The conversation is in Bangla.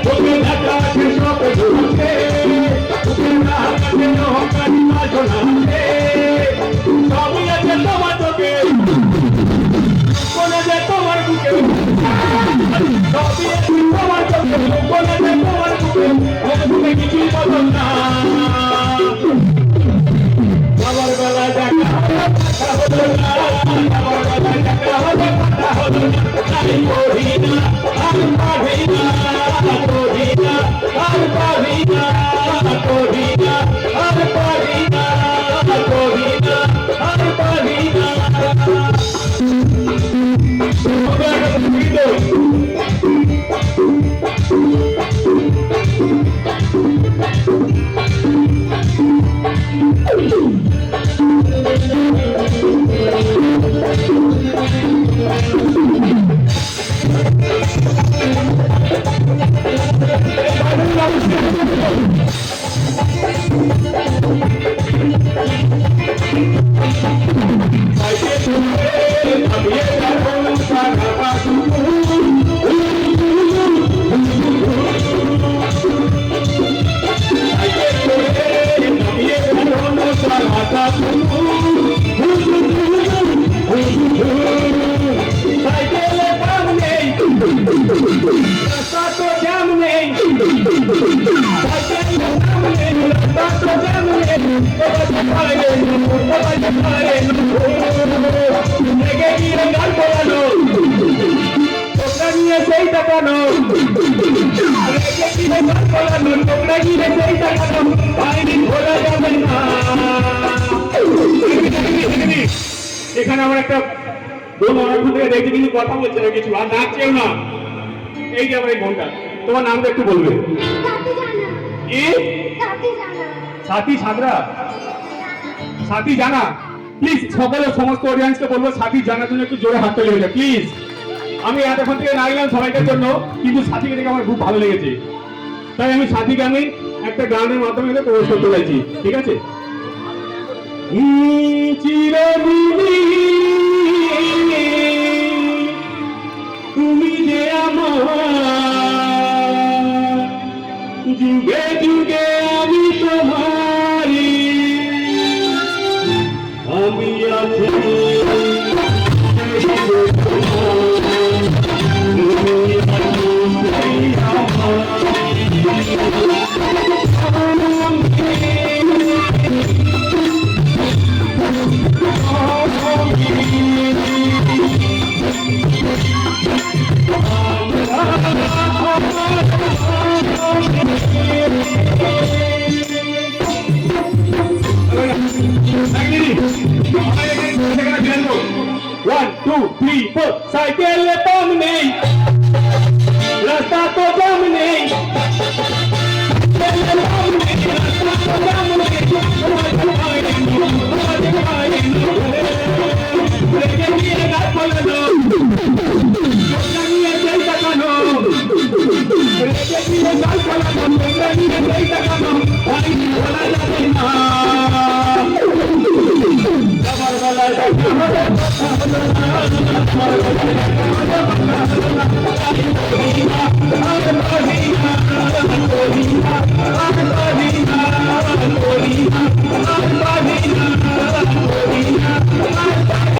তোকে দেখা আছে সব ঘুরতে তোকে না কাছে নহকারি মাঝনাতে সবই আছে তোমার চোখে কোন যে তোমার বুকে সবই আছে তোমার চোখে কোন যে তোমার বুকে তুমি কিছুই বদল না আমার বেলা দেখা হলো না আমার বেলা দেখা হলো না আমি করি না আমি পারি না করি না আমি পারি না করি না আমি পারি না করি না আমি পারি না এখানে আমার একটা বোন অনেকক্ষণ থেকে দেখতে কিন্তু কথা বলছে না কিছু আর ডাকছেও না এই যে আমার এই বোনটা তোমার নামটা একটু বলবে সাথী সাদরা সাথী জানা প্লিজ সকলে সমস্ত অডিয়েন্সকে বলবো সাথী জানার জন্য একটু জোরে হাত তুলে হয়ে প্লিজ আমি এতক্ষণ থেকে নাইলাম সবাইকার জন্য কিন্তু সাথীকে দেখে আমার খুব ভালো লেগেছে তাই আমি সাথীকে আমি একটা গানের মাধ্যমে প্রবেশ করতে চাইছি ঠিক আছে তুমি যে আমার যুগে যুগে আমি তোমারি আমি আছি साइकिल बम नहीं रास्ता तो बम नहीं